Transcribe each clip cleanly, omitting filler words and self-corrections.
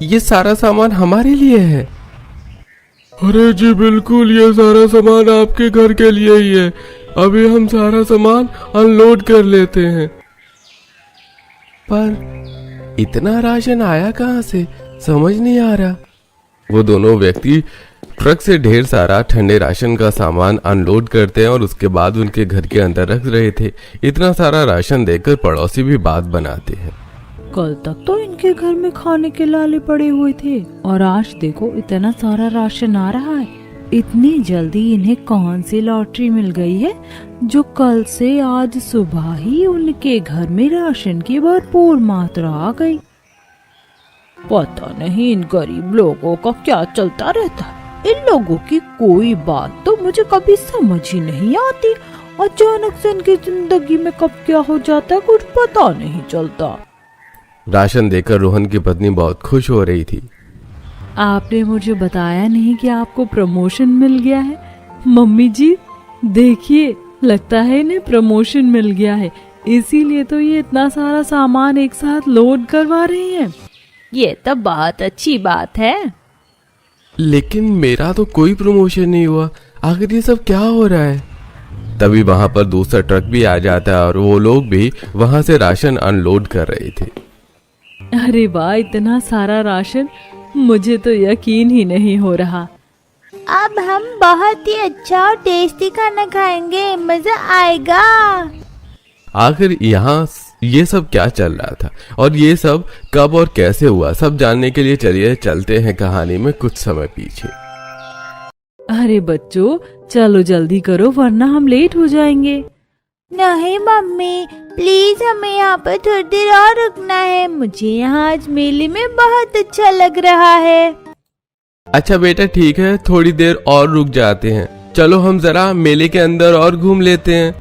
ये सारा सामान हमारे लिए है। अरे जी बिल्कुल, ये सारा सामान आपके घर के लिए ही है। अभी हम सारा सामान अनलोड कर लेते हैं। पर इतना राशन आया कहाँ से, समझ नहीं आ रहा। वो दोनों व्यक्ति ट्रक से ढेर सारा ठंडे राशन का सामान अनलोड करते हैं और उसके बाद उनके घर के अंदर रख रहे थे। इतना सारा राशन देखकर पड़ोसी भी बात बनाते हैं। कल तक तो इनके घर में खाने के लाले पड़े हुए थे और आज देखो इतना सारा राशन आ रहा है। इतनी जल्दी इन्हें कौन सी लॉटरी मिल गई है जो कल से आज सुबह ही उनके घर में राशन की भरपूर मात्रा आ गई। पता नहीं इन गरीब लोगों का क्या चलता रहता है। इन लोगों की कोई बात तो मुझे कभी समझ ही नहीं आती। अचानक से इनकी जिंदगी में कब क्या हो जाता है कुछ पता नहीं चलता। राशन देकर रोहन की पत्नी बहुत खुश हो रही थी। आपने मुझे बताया नहीं कि आपको प्रमोशन मिल गया है। मम्मी जी देखिए, लगता है इन्हें प्रमोशन मिल गया है, इसीलिए तो ये इतना सारा सामान एक साथ लोड करवा रही हैं। ये तो बहुत अच्छी बात है। लेकिन मेरा तो कोई प्रमोशन नहीं हुआ, आखिर ये सब क्या हो रहा है। तभी वहां पर दूसरा ट्रक भी आ जाता है और वो लोग भी वहां से राशन अनलोड कर रहे थे। अरे वाह, इतना सारा राशन, मुझे तो यकीन ही नहीं हो रहा। अब हम बहुत ही अच्छा और टेस्टी खाना खाएंगे, मजा आएगा। आखिर यहाँ ये सब क्या चल रहा था और ये सब कब और कैसे हुआ, सब जानने के लिए चलिए चलते हैं कहानी में कुछ समय पीछे। अरे बच्चों चलो जल्दी करो वरना हम लेट हो जाएंगे। नहीं मम्मी, प्लीज हमें यहाँ पर थोड़ी देर और रुकना है। मुझे यहाँ आज मेले में बहुत अच्छा लग रहा है। अच्छा बेटा ठीक है, थोड़ी देर और रुक जाते हैं। चलो हम जरा मेले के अंदर और घूम लेते हैं।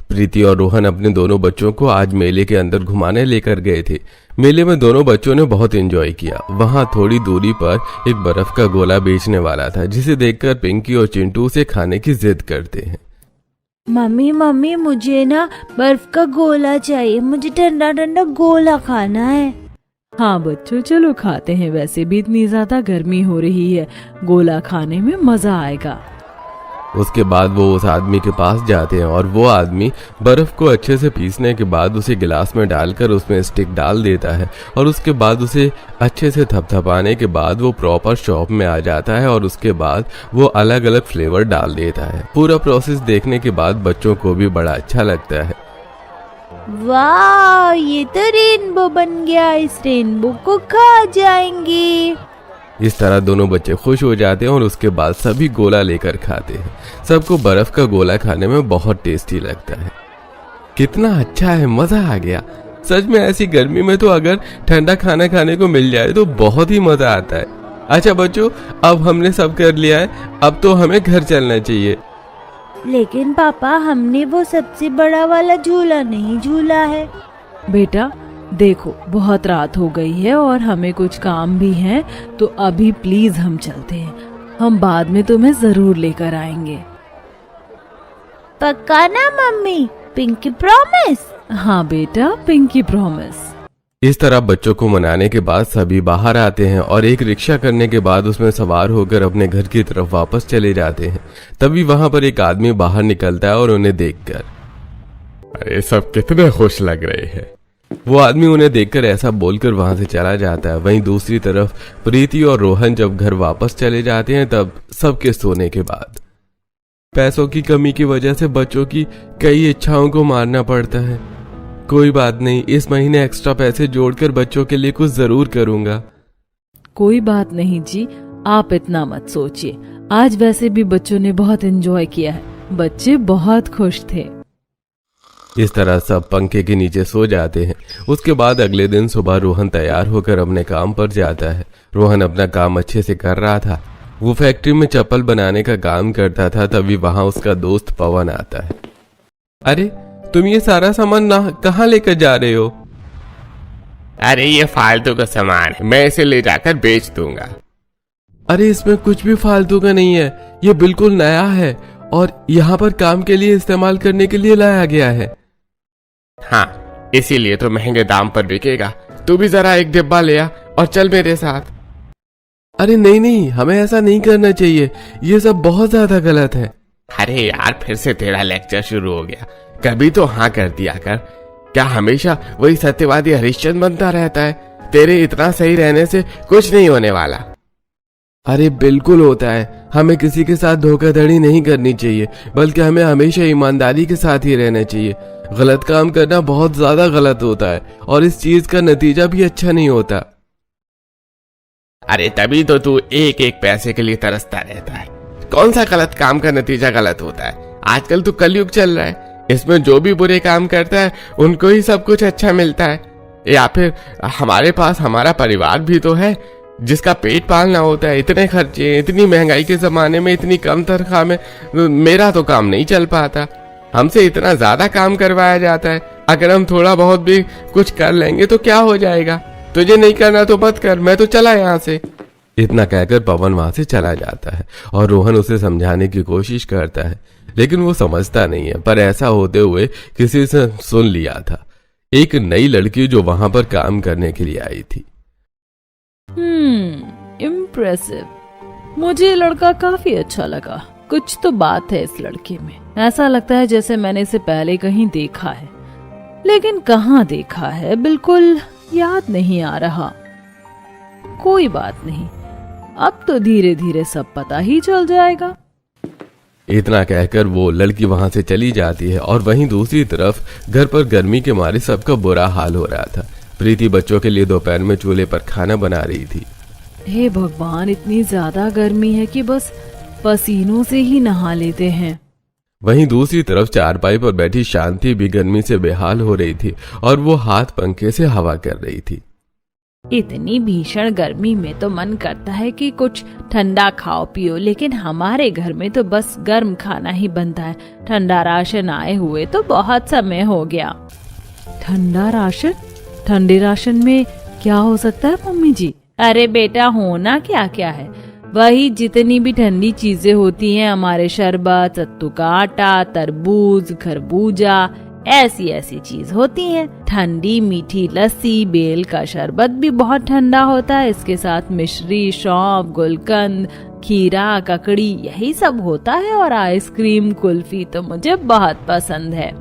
प्रीति और रोहन अपने दोनों बच्चों को आज मेले के अंदर घुमाने लेकर गए थे। मेले में दोनों बच्चों ने बहुत एंजॉय किया। वहां थोड़ी दूरी पर एक बर्फ का गोला बेचने वाला था, जिसे देखकर पिंकी और चिंटू उसे खाने की जिद करते हैं। मम्मी मम्मी, मुझे ना बर्फ का गोला चाहिए, मुझे ठंडा ठंडा गोला खाना है। हाँ बच्चों चलो खाते हैं, वैसे भी इतनी ज्यादा गर्मी हो रही है, गोला खाने में मजा आएगा। उसके बाद वो उस आदमी के पास जाते हैं और वो आदमी बर्फ को अच्छे से पीसने के बाद उसे गिलास में डालकर उसमें स्टिक डाल देता है और उसके बाद उसे अच्छे से थपथपाने के बाद वो प्रॉपर शॉप में आ जाता है और उसके बाद वो अलग अलग फ्लेवर डाल देता है। पूरा प्रोसेस देखने के बाद बच्चों को भी बड़ा अच्छा लगता है। वाह, ये तो रेनबो बन गया, इस रेनबो को खा जाएंगे। इस तरह दोनों बच्चे खुश हो जाते हैं और उसके बाद सभी गोला लेकर खाते हैं। सबको बर्फ का गोला खाने में बहुत टेस्टी लगता है। कितना अच्छा है, मजा आ गया। सच में ऐसी गर्मी में तो अगर ठंडा खाना खाने को मिल जाए तो बहुत ही मजा आता है। अच्छा बच्चों, अब हमने सब कर लिया है, अब तो हमें घर चलना चाहिए। लेकिन पापा, हमने वो सबसे बड़ा वाला झूला नहीं झूला है। बेटा देखो बहुत रात हो गई है और हमें कुछ काम भी है, तो अभी प्लीज हम चलते हैं। हम बाद में तुम्हें जरूर लेकर आएंगे। पक्का ना मम्मी? Pinky promise? हाँ बेटा, पिंकी प्रॉमिस। इस तरह बच्चों को मनाने के बाद सभी बाहर आते हैं और एक रिक्शा करने के बाद उसमें सवार होकर अपने घर की तरफ वापस चले जाते हैं। तभी वहां पर एक आदमी बाहर निकलता है और उन्हें देखकर, अरे सब कितने खुश लग रहे हैं। वो आदमी उन्हें देखकर ऐसा बोलकर वहां से चला जाता है। वहीं दूसरी तरफ प्रीति और रोहन जब घर वापस चले जाते हैं तब सबके सोने के बाद पैसों की कमी की वजह से बच्चों की कई इच्छाओं को मारना पड़ता है। कोई बात नहीं, इस महीने एक्स्ट्रा पैसे जोड़कर बच्चों के लिए कुछ जरूर करूंगा। कोई बात नहीं जी, आप इतना मत सोचिए। आज वैसे भी बच्चों ने बहुत एंजॉय किया है, बच्चे बहुत खुश थे। इस तरह सब पंखे के नीचे सो जाते हैं। उसके बाद अगले दिन सुबह रोहन तैयार होकर अपने काम पर जाता है। रोहन अपना काम अच्छे से कर रहा था। वो फैक्ट्री में चप्पल बनाने का काम करता था। तभी वहां उसका दोस्त पवन आता है। अरे तुम ये सारा सामान कहाँ लेकर जा रहे हो? अरे ये फालतू का सामान है, मैं इसे ले जाकर बेच दूंगा। अरे इसमें कुछ भी फालतू का नहीं है, ये बिल्कुल नया है और यहाँ पर काम के लिए इस्तेमाल करने के लिए लाया गया है। हाँ, इसीलिए तो महंगे दाम पर बिकेगा। तू भी जरा एक डिब्बा ले आ और चल मेरे साथ। अरे नहीं नहीं, हमें ऐसा नहीं करना चाहिए, ये सब बहुत ज्यादा गलत है। अरे यार, फिर से तेरा लेक्चर शुरू हो गया। कभी तो हाँ कर दिया कर, क्या हमेशा वही सत्यवादी हरिश्चंद्र बनता रहता है? तेरे इतना सही रहने से कुछ नहीं होने वाला। अरे बिल्कुल होता है, हमें किसी के साथ धोखाधड़ी नहीं करनी चाहिए, बल्कि हमें हमेशा ईमानदारी के साथ ही रहना चाहिए। गलत काम करना बहुत ज्यादा गलत होता है और इस चीज का नतीजा भी अच्छा नहीं होता। अरे तभी तो तू एक एक पैसे के लिए तरसता रहता है। कौन सा गलत काम का नतीजा गलत होता है? आजकल तो कलयुग चल रहा है, इसमें जो भी बुरे काम करता है उनको ही सब कुछ अच्छा मिलता है। या फिर हमारे पास हमारा परिवार भी तो है जिसका पेट पालना होता है। इतने खर्चे, इतनी महंगाई के जमाने में, इतनी कम तनख्वाह में मेरा तो काम नहीं चल पाता। हमसे इतना ज्यादा काम करवाया जाता है। अगर हम थोड़ा बहुत भी कुछ कर लेंगे तो क्या हो जाएगा? तुझे नहीं करना तो मत कर, मैं तो चला यहाँ से। इतना कहकर पवन वहां से चला जाता है और रोहन उसे समझाने की कोशिश करता है, लेकिन वो समझता नहीं है। पर ऐसा होते हुए किसी से सुन लिया था, एक नई लड़की जो वहां पर काम करने के लिए आई थी। इम्प्रेसिव। मुझे ये लड़का काफी अच्छा लगा। कुछ तो बात है इस लड़के में। ऐसा लगता है जैसे मैंने इसे पहले कहीं देखा है, लेकिन कहाँ देखा है बिल्कुल याद नहीं आ रहा। कोई बात नहीं, अब तो धीरे धीरे सब पता ही चल जाएगा। इतना कहकर वो लड़की वहां से चली जाती है और वहीं दूसरी तरफ घर पर गर्मी के मारे सबका बुरा हाल हो रहा था। प्रीति बच्चों के लिए दोपहर में चूल्हे पर खाना बना रही थी। हे भगवान, इतनी ज्यादा गर्मी है कि बस पसीनों से ही नहा लेते हैं। वहीं दूसरी तरफ चारपाई पर बैठी शांति भी गर्मी से बेहाल हो रही थी और वो हाथ पंखे से हवा कर रही थी। इतनी भीषण गर्मी में तो मन करता है कि कुछ ठंडा खाओ पियो, लेकिन हमारे घर में तो बस गर्म खाना ही बनता है। ठंडा राशन आए हुए तो बहुत समय हो गया। ठंडा राशन? ठंडे राशन में क्या हो सकता है मम्मी जी? अरे बेटा, होना क्या क्या है, वही जितनी भी ठंडी चीजें होती हैं, हमारे शरबत, सत्तू का आटा, तरबूज, खरबूजा, ऐसी ऐसी चीज होती हैं। ठंडी मीठी लस्सी, बेल का शरबत भी बहुत ठंडा होता है। इसके साथ मिश्री, सौंफ, गुलकंद, खीरा, ककड़ी, यही सब होता है। और आइसक्रीम, कुल्फी तो मुझे बहुत पसंद है।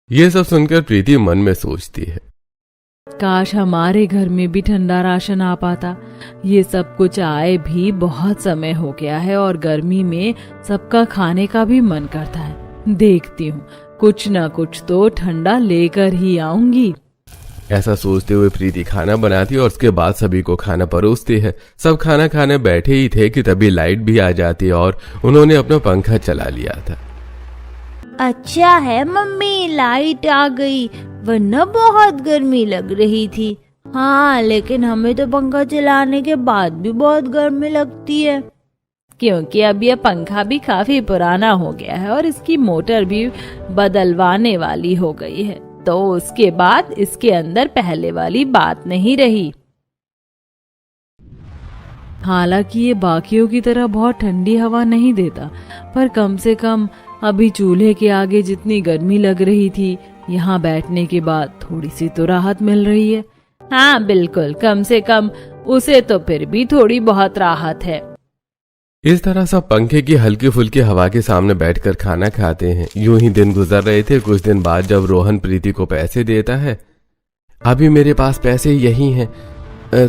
ये सब सुनकर प्रीति मन में सोचती है, काश हमारे घर में भी ठंडा राशन आ पाता। ये सब कुछ आए भी बहुत समय हो गया है और गर्मी में सबका खाने का भी मन करता है। देखती हूँ, कुछ न कुछ तो ठंडा लेकर ही आऊंगी। ऐसा सोचते हुए प्रीति खाना बनाती और उसके बाद सभी को खाना परोसती है। सब खाना खाने बैठे ही थे कि तभी लाइट भी आ जाती और उन्होंने अपना पंखा चला लिया था। अच्छा है मम्मी, लाइट आ गई, वरना बहुत गर्मी लग रही थी। हाँ, लेकिन हमें तो पंखा चलाने के बाद भी बहुत गर्मी लगती है, क्योंकि अब यह पंखा भी काफी पुराना हो गया है और इसकी मोटर भी बदलवाने वाली हो गई है, तो उसके बाद इसके अंदर पहले वाली बात नहीं रही। हालांकि ये बाकियों की तरह बहुत ठंडी हवा नहीं देता, पर कम से कम अभी चूल्हे के आगे जितनी गर्मी लग रही थी, यहाँ बैठने के बाद थोड़ी सी तो राहत मिल रही है। हाँ बिल्कुल, कम से कम उसे तो फिर भी थोड़ी बहुत राहत है। इस तरह सब पंखे की हल्की फुल्की हवा के सामने बैठकर खाना खाते हैं। यूं ही दिन गुजर रहे थे। कुछ दिन बाद जब रोहन प्रीति को पैसे देता है, अभी मेरे पास पैसे यही हैं,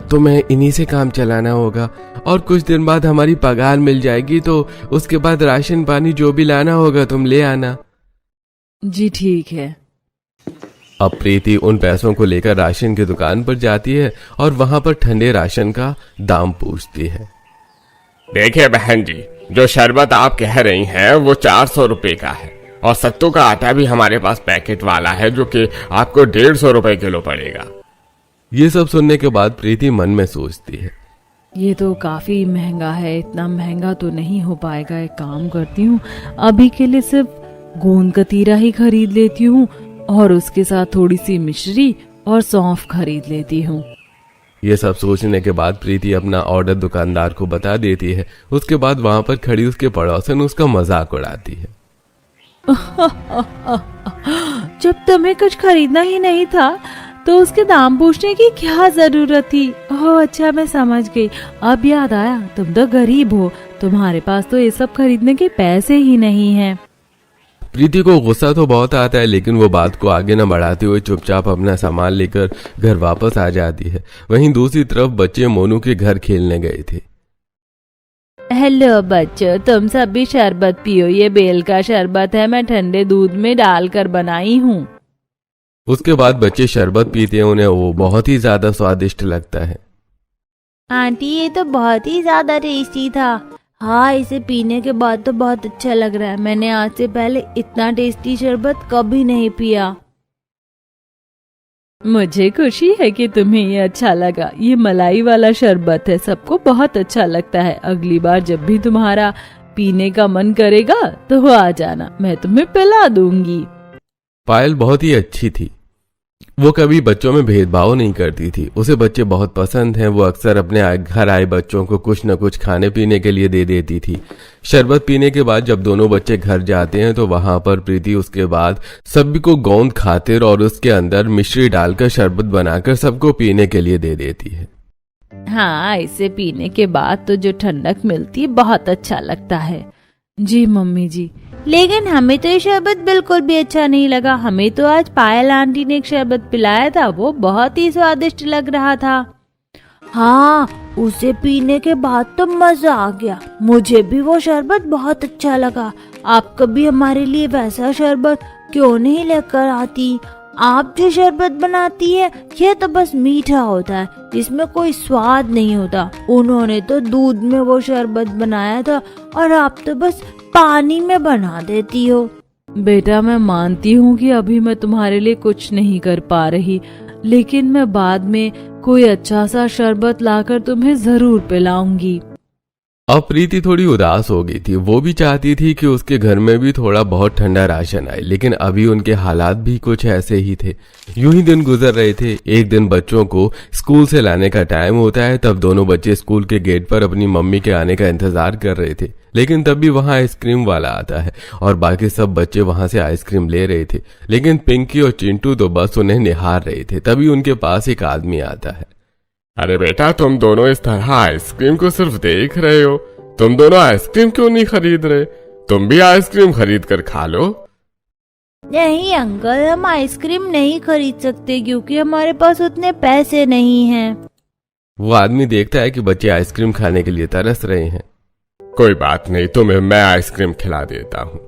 तो मैं इन्हीं से काम चलाना होगा, और कुछ दिन बाद हमारी पगार मिल जाएगी, तो उसके बाद राशन पानी जो भी लाना होगा तुम ले आना। जी ठीक है। अब प्रीति उन पैसों को लेकर राशन की दुकान पर जाती है और वहां पर ठंडे राशन का दाम पूछती है। देखिए बहन जी, जो शरबत आप कह रही हैं वो 400 रुपए का है, और सत्तू का आटा भी हमारे पास पैकेट वाला है जो कि आपको 150 रुपए किलो पड़ेगा। ये सब सुनने के बाद प्रीति मन में सोचती है, ये तो काफी महंगा है, इतना महंगा तो नहीं हो पाएगा। एक काम करती हूँ, अभी के लिए सिर्फ गोंद कतीरा ही खरीद लेती हूँ और उसके साथ थोड़ी सी मिश्री और सौंफ खरीद लेती हूँ। ये सब सोचने के बाद प्रीति अपना ऑर्डर दुकानदार को बता देती है। उसके बाद वहां पर खड़ी उसके पड़ोसन उसका मजाक उड़ाती है। जब तुम्हें कुछ खरीदना ही नहीं था तो उसके दाम पूछने की क्या जरूरत थी। ओह अच्छा, मैं समझ गई। अब याद आया, तुम तो गरीब हो, तुम्हारे पास तो ये सब खरीदने के पैसे ही नहीं हैं। प्रीति को गुस्सा तो बहुत आता है, लेकिन वो बात को आगे न बढ़ाते हुए चुपचाप अपना सामान लेकर घर वापस आ जाती है। वहीं दूसरी तरफ बच्चे मोनू के घर खेलने गए थे। हेलो बच्चों, तुम सब भी शरबत पियो। ये बेल का शरबत है, मैं ठंडे दूध में डालकर बनाई हूँ। उसके बाद बच्चे शरबत पीते हैं, उन्हें वो बहुत ही ज्यादा स्वादिष्ट लगता है। आंटी ये तो बहुत ही ज्यादा टेस्टी था। हाँ, इसे पीने के बाद तो बहुत अच्छा लग रहा है। मैंने आज से पहले इतना टेस्टी शरबत कभी नहीं पिया। मुझे खुशी है कि तुम्हें ये अच्छा लगा। ये मलाई वाला शरबत है, सबको बहुत अच्छा लगता है। अगली बार जब भी तुम्हारा पीने का मन करेगा तो आ जाना, मैं तुम्हें पिला दूंगी। पायल बहुत ही अच्छी थी। वो कभी बच्चों में भेदभाव नहीं करती थी। उसे बच्चे बहुत पसंद हैं। वो अक्सर अपने घर आए बच्चों को कुछ न कुछ खाने पीने के लिए दे देती थी। शरबत पीने के बाद जब दोनों बच्चे घर जाते हैं तो वहां पर प्रीति उसके बाद सभी को गोंद खातिर और उसके अंदर मिश्री डालकर शरबत बनाकर सबको पीने के लिए दे देती है। हाँ, इसे पीने के बाद तो जो ठंडक मिलती है बहुत अच्छा लगता है। जी मम्मी जी। लेकिन हमें तो ये शरबत बिल्कुल भी अच्छा नहीं लगा। हमें तो आज पायल आंटी ने एक शरबत पिलाया था, वो बहुत ही स्वादिष्ट लग रहा था। हाँ, उसे पीने के बाद तो मजा आ गया। मुझे भी वो शरबत बहुत अच्छा लगा। आप कभी हमारे लिए वैसा शरबत क्यों नहीं लेकर आती? आप जो शरबत बनाती है ये तो बस मीठा होता है, इसमें कोई स्वाद नहीं होता। उन्होंने तो दूध में वो शरबत बनाया था और आप तो बस पानी में बना देती हो। बेटा, मैं मानती हूँ कि अभी मैं तुम्हारे लिए कुछ नहीं कर पा रही, लेकिन मैं बाद में कोई अच्छा सा शरबत लाकर तुम्हें जरूर पिलाऊंगी। अब प्रीति थोड़ी उदास हो गई थी। वो भी चाहती थी कि उसके घर में भी थोड़ा बहुत ठंडा राशन आए, लेकिन अभी उनके हालात भी कुछ ऐसे ही थे। यूं ही दिन गुजर रहे थे। एक दिन बच्चों को स्कूल से लाने का टाइम होता है। तब दोनों बच्चे स्कूल के गेट पर अपनी मम्मी के आने का इंतजार कर रहे थे, लेकिन तब भी वहां आइसक्रीम वाला आता है और बाकी सब बच्चे वहां से आइसक्रीम ले रहे थे, लेकिन पिंकी और चिंटू तो बस उन्हें निहार रहे थे। तभी उनके पास एक आदमी आता है। अरे बेटा, तुम दोनों इस तरह आइसक्रीम को सिर्फ देख रहे हो, तुम दोनों आइसक्रीम क्यों नहीं खरीद रहे? तुम भी आइसक्रीम खरीद कर खा लो। नहीं अंकल, हम आइसक्रीम नहीं खरीद सकते क्योंकि हमारे पास उतने पैसे नहीं हैं। वो आदमी देखता है कि बच्चे आइसक्रीम खाने के लिए तरस रहे हैं। कोई बात नहीं, तुम्हें मैं आइसक्रीम खिला देता हूँ।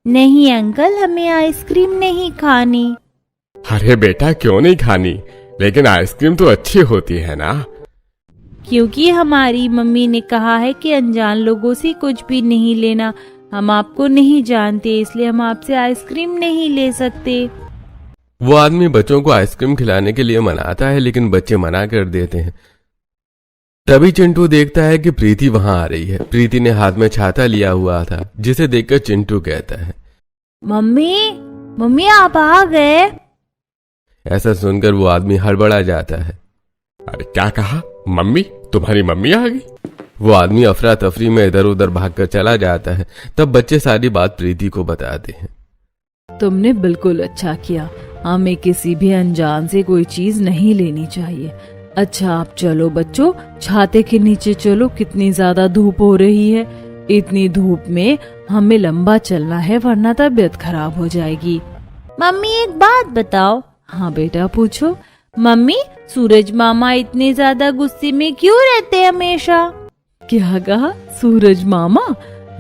नहीं अंकल, हमें आइसक्रीम नहीं खानी। अरे बेटा, क्यों नहीं खानी? लेकिन आइसक्रीम तो अच्छी होती है ना। क्योंकि हमारी मम्मी ने कहा है कि अनजान लोगों से कुछ भी नहीं लेना। हम आपको नहीं जानते, इसलिए हम आपसे आइसक्रीम नहीं ले सकते। वो आदमी बच्चों को आइसक्रीम खिलाने के लिए मनाता है, लेकिन बच्चे मना कर देते हैं। तभी चिंटू देखता है कि प्रीति वहां आ रही है। प्रीति ने हाथ में छाता लिया हुआ था, जिसे देखकर चिंटू कहता है, मम्मी आप आ गए। ऐसा सुनकर वो आदमी हड़बड़ा जाता है। अरे क्या कहा? मम्मी? तुम्हारी मम्मी आ गई? वो आदमी अफरा तफरी में इधर उधर भागकर चला जाता है। तब बच्चे सारी बात प्रीति को बताते हैं। तुमने बिल्कुल अच्छा किया। हमें किसी भी अनजान से कोई चीज नहीं लेनी चाहिए। अच्छा, आप चलो बच्चों, छाते के नीचे चलो। कितनी ज्यादा धूप हो रही है। इतनी धूप में हमें लंबा चलना है, वरना तबीयत खराब हो जाएगी। मम्मी एक बात बताओ। हाँ बेटा, पूछो। मम्मी, सूरज मामा इतने ज्यादा गुस्से में क्यों रहते हैं हमेशा? क्या कहा? सूरज मामा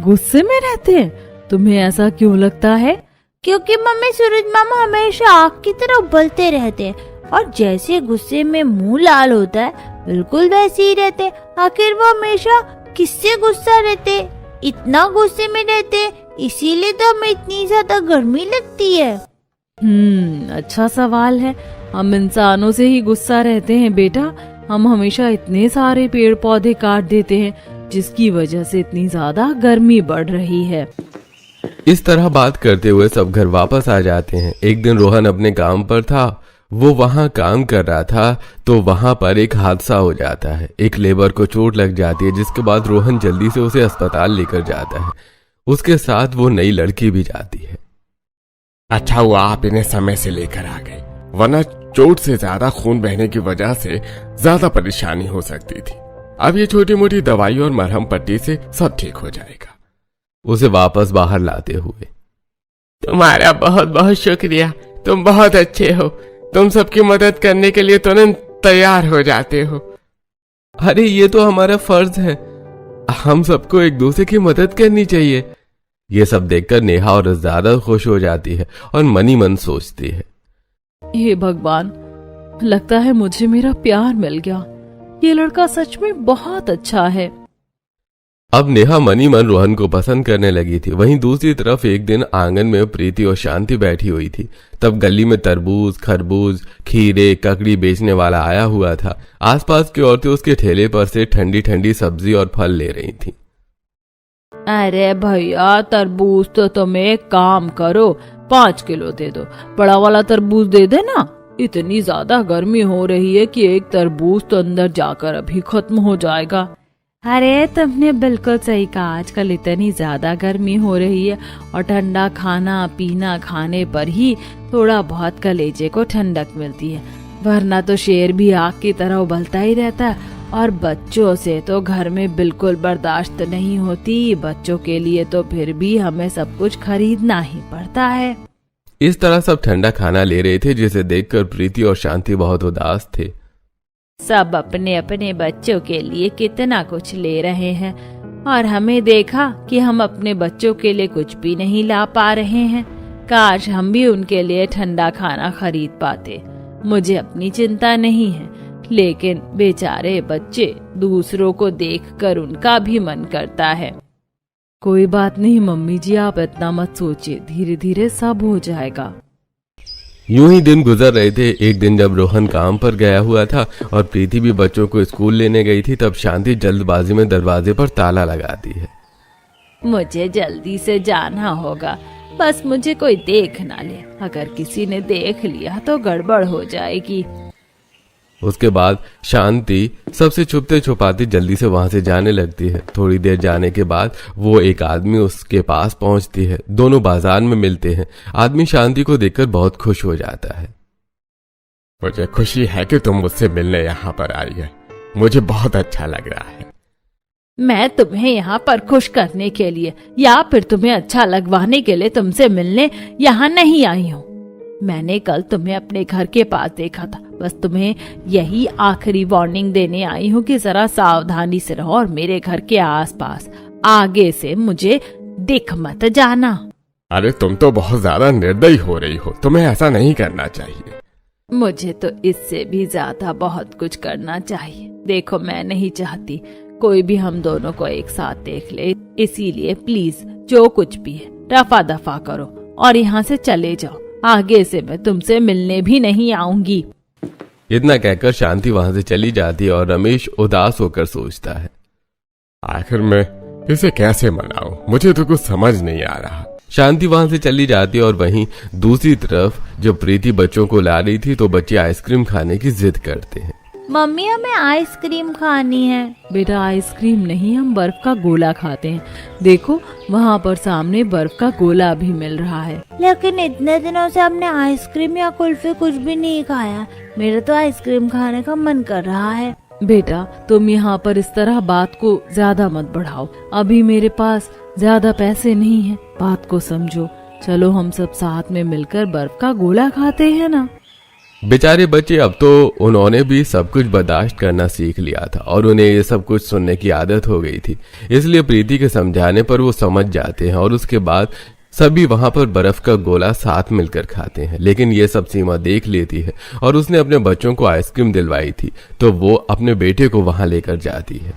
गुस्से में रहते हैं? तुम्हें ऐसा क्यों लगता है? क्योंकि मम्मी, सूरज मामा हमेशा आग की तरह उबलते रहते हैं और जैसे गुस्से में मुंह लाल होता है बिल्कुल वैसे ही रहते। आखिर वो हमेशा किससे गुस्सा रहते? इतना गुस्से में रहते, इसीलिए तो हमें इतनी ज्यादा गर्मी लगती है। अच्छा सवाल है। हम इंसानों से ही गुस्सा रहते हैं बेटा। हम हमेशा इतने सारे पेड़ पौधे काट देते हैं, जिसकी वजह से इतनी ज्यादा गर्मी बढ़ रही है। इस तरह बात करते हुए सब घर वापस आ जाते हैं। एक दिन रोहन अपने काम पर था। वो वहां काम कर रहा था तो वहां पर एक हादसा हो जाता है। एक लेबर को चोट लग जाती है, जिसके बाद रोहन जल्दी से उसे अस्पताल लेकर जाता है। उसके साथ वो नई लड़की भी जाती है। अच्छा हुआ आप इन्हें समय से लेकर आ गए, वरना चोट से ज्यादा खून बहने की वजह से ज्यादा परेशानी हो सकती थी। अब ये छोटी मोटी दवाई और मरहम पट्टी से सब ठीक हो जाएगा। उसे वापस बाहर लाते हुए, तुम्हारा बहुत बहुत शुक्रिया, तुम बहुत अच्छे हो। तुम सबकी मदद करने के लिए तुरंत तैयार हो जाते हो। अरे ये तो हमारा फर्ज है, हम सबको एक दूसरे की मदद करनी चाहिए। ये सब देखकर नेहा और ज्यादा खुश हो जाती है और मनी मन सोचती है, हे भगवान, लगता है मुझे मेरा प्यार मिल गया। ये लड़का सच में बहुत अच्छा है। अब नेहा मनी मन रोहन को पसंद करने लगी थी। वहीं दूसरी तरफ एक दिन आंगन में प्रीति और शांति बैठी हुई थी। तब गली में तरबूज, खरबूज, खीरे, ककड़ी बेचने वाला आया हुआ था। आसपास की औरतें उसके ठेले पर से ठंडी ठंडी सब्जी और फल ले रही थीं। अरे भैया, तरबूज तो तुम एक काम करो, 5 किलो दे दो। बड़ा वाला तरबूज दे देना। इतनी ज्यादा गर्मी हो रही है कि एक तरबूज तो अंदर जाकर अभी खत्म हो जाएगा। अरे तुमने बिल्कुल सही कहा, आजकल इतनी ज्यादा गर्मी हो रही है और ठंडा खाना पीना खाने पर ही थोड़ा बहुत कलेजे को ठंडक मिलती है, वरना तो शेर भी आग की तरह उबलता ही रहता है। और बच्चों से तो घर में बिल्कुल बर्दाश्त नहीं होती। बच्चों के लिए तो फिर भी हमें सब कुछ खरीदना ही पड़ता है। इस तरह सब ठंडा खाना ले रहे थे, जिसे देखकर प्रीति और शांति बहुत उदास थे। सब अपने अपने बच्चों के लिए कितना कुछ ले रहे हैं और हमें देखा कि हम अपने बच्चों के लिए कुछ भी नहीं ला पा रहे हैं। काश हम भी उनके लिए ठंडा खाना खरीद पाते। मुझे अपनी चिंता नहीं है, लेकिन बेचारे बच्चे, दूसरों को देखकर उनका भी मन करता है। कोई बात नहीं मम्मी जी, आप इतना मत सोचिए, धीरे धीरे सब हो जाएगा। यूं ही दिन गुजर रहे थे। एक दिन जब रोहन काम पर गया हुआ था और प्रीति भी बच्चों को स्कूल लेने गई थी, तब शांति जल्दबाजी में दरवाजे पर ताला लगाती है। मुझे जल्दी से जाना होगा, बस मुझे कोई देख ना ले। अगर किसी ने देख लिया तो गड़बड़ हो जाएगी। उसके बाद शांति सबसे छुपते छुपाती जल्दी से वहां से जाने लगती है। थोड़ी देर जाने के बाद वो एक आदमी उसके पास पहुंचती है। दोनों बाजार में मिलते हैं। आदमी शांति को देखकर बहुत खुश हो जाता है। मुझे खुशी है कि तुम मुझसे मिलने यहाँ पर आई है। मुझे बहुत अच्छा लग रहा है। मैं तुम्हें यहाँ पर खुश करने के लिए या फिर तुम्हें अच्छा लगवाने के लिए तुमसे मिलने यहाँ नहीं आई हूँ। मैंने कल तुम्हें अपने घर के पास देखा था, बस तुम्हें यही आखिरी वार्निंग देने आई हूँ कि जरा सावधानी से रहो और मेरे घर के आसपास आगे से मुझे दिख मत जाना। अरे तुम तो बहुत ज्यादा निर्दयी हो रही हो, तुम्हें ऐसा नहीं करना चाहिए। मुझे तो इससे भी ज्यादा बहुत कुछ करना चाहिए। देखो, मैं नहीं चाहती कोई भी हम दोनों को एक साथ देख ले, इसीलिए प्लीज जो कुछ भी है रफा दफा करो और यहाँ से चले जाओ। आगे से मैं तुमसे मिलने भी नहीं आऊंगी। इतना कहकर शांति वहां से चली जाती है और रमेश उदास होकर सोचता है, आखिर मैं इसे कैसे मनाऊं? मुझे तो कुछ समझ नहीं आ रहा। शांति वहां से चली जाती है और वहीं दूसरी तरफ जब प्रीति बच्चों को ला रही थी तो बच्चे आइसक्रीम खाने की जिद करते हैं। मम्मी हमें आइसक्रीम खानी है। बेटा, आइसक्रीम नहीं, हम बर्फ का गोला खाते हैं। देखो, वहाँ पर सामने बर्फ का गोला भी मिल रहा है। लेकिन इतने दिनों से हमने आइसक्रीम या कुल्फी कुछ भी नहीं खाया। मेरा तो आइसक्रीम खाने का मन कर रहा है। बेटा, तुम यहाँ पर इस तरह बात को ज्यादा मत बढ़ाओ। अभी मेरे पास ज्यादा पैसे नहीं हैं। बात को समझो। चलो हम सब साथ में मिलकर बर्फ का गोला खाते हैं ना। बेचारे बच्चे, अब तो उन्होंने भी सब कुछ बर्दाश्त करना सीख लिया था और उन्हें ये सब कुछ सुनने की आदत हो गई थी। इसलिए प्रीति के समझाने पर वो समझ जाते हैं और उसके बाद सभी वहां पर बर्फ का गोला साथ मिलकर खाते हैं। लेकिन ये सब सीमा देख लेती है और उसने अपने बच्चों को आइसक्रीम दिलवाई थी तो वो अपने बेटे को वहां लेकर जाती है।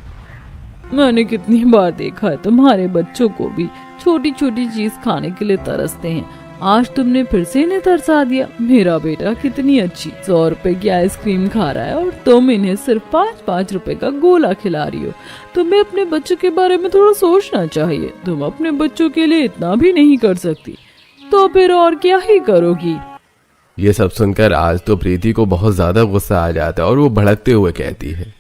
मैंने कितनी बार देखा है तुम्हारे बच्चों को भी छोटी छोटी चीज खाने के लिए तरसते हैं। आज तुमने फिर से इन्हें तरसा दिया। मेरा बेटा कितनी अच्छी 100 रुपए की आइसक्रीम खा रहा है और तुम इन्हें सिर्फ 5-5 रुपए का गोला खिला रही हो। तुम्हें अपने बच्चों के बारे में थोड़ा सोचना चाहिए। तुम अपने बच्चों के लिए इतना भी नहीं कर सकती तो फिर और क्या ही करोगी। ये सब सुनकर आज तो प्रीति को बहुत ज्यादा गुस्सा आ जाता है और वो भड़कते हुए कहती है,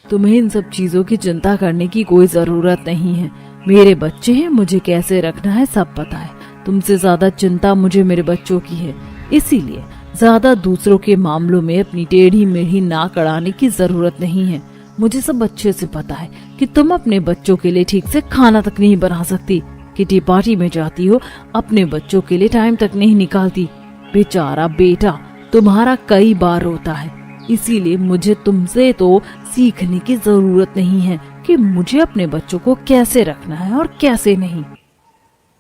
तुम्हें इन सब चीजों की चिंता करने की कोई जरूरत नहीं है। मेरे बच्चे हैं, मुझे कैसे रखना है सब पता है। तुमसे ज्यादा चिंता मुझे मेरे बच्चों की है, इसीलिए ज्यादा दूसरों के मामलों में अपनी टेढ़ी मेढ़ी नाक अड़ाने की जरूरत नहीं है। मुझे सब अच्छे से पता है कि तुम अपने बच्चों के लिए ठीक से खाना तक नहीं बना सकती। किटी पार्टी में जाती हो, अपने बच्चों के लिए टाइम तक नहीं निकालती। बेचारा बेटा तुम्हारा कई बार रोता है, इसीलिए मुझे तुमसे तो सीखने की जरूरत नहीं है कि मुझे अपने बच्चों को कैसे रखना है और कैसे नहीं।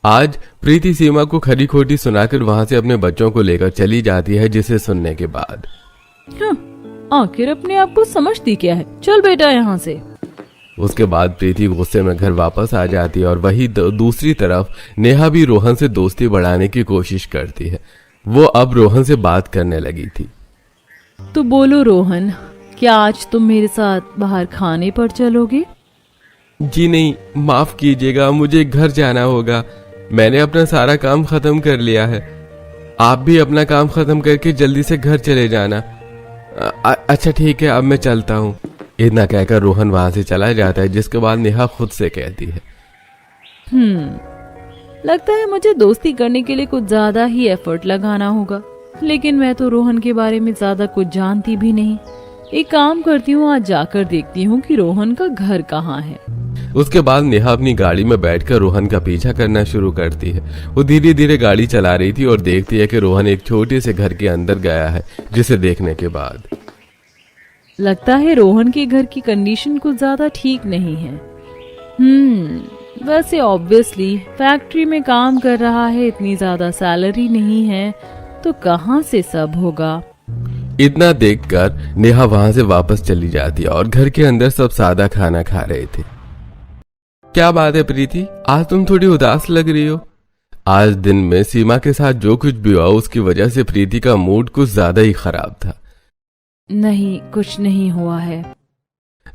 आज प्रीति सीमा को खरी खोटी सुनाकर वहां से अपने बच्चों को लेकर चली जाती है, जिसे सुनने के बाद आखिर अपने आप को समझती क्या है, चल बेटा यहाँ से। उसके बाद प्रीति गुस्से में घर वापस आ जाती है और वही दूसरी तरफ नेहा भी रोहन से दोस्ती बढ़ाने की कोशिश करती है। वो अब रोहन से बात करने लगी थी। तो बोलो रोहन, क्या आज तुम मेरे साथ बाहर खाने पर चलोगे? जी नहीं, माफ कीजिएगा, मुझे घर जाना होगा। मैंने अपना सारा काम खत्म कर लिया है। आप भी अपना काम खत्म करके जल्दी से घर चले जाना। अच्छा ठीक है, अब मैं चलता हूँ। इतना कहकर रोहन वहां से चला जाता है, जिसके बाद नेहा खुद से कहती है, लगता है मुझे दोस्ती करने के लिए कुछ ज्यादा ही एफर्ट लगाना होगा, लेकिन मैं तो रोहन के बारे में ज्यादा कुछ जानती भी नहीं। एक काम करती हूँ, आज जाकर देखती हूँ कि रोहन का घर कहाँ है। उसके बाद नेहा अपनी गाड़ी में बैठकर रोहन का पीछा करना शुरू करती है। वो धीरे धीरे गाड़ी चला रही थी और देखती है कि रोहन एक छोटे से घर के अंदर गया है, जिसे देखने के बाद लगता है रोहन के घर की कंडीशन कुछ ज्यादा ठीक नहीं है। वैसे ऑब्वियसली फैक्ट्री में काम कर रहा है, इतनी ज्यादा सैलरी नहीं है, तो कहाँ से सब होगा। इतना देखकर नेहा वहां से वापस चली जाती है और घर के अंदर सब सादा खाना खा रहे थे। क्या बात है प्रीति, आज तुम थोड़ी उदास लग रही हो? आज दिन में सीमा के साथ जो कुछ भी हुआ उसकी वजह से प्रीति का मूड कुछ ज्यादा ही खराब था। नहीं, कुछ नहीं हुआ है।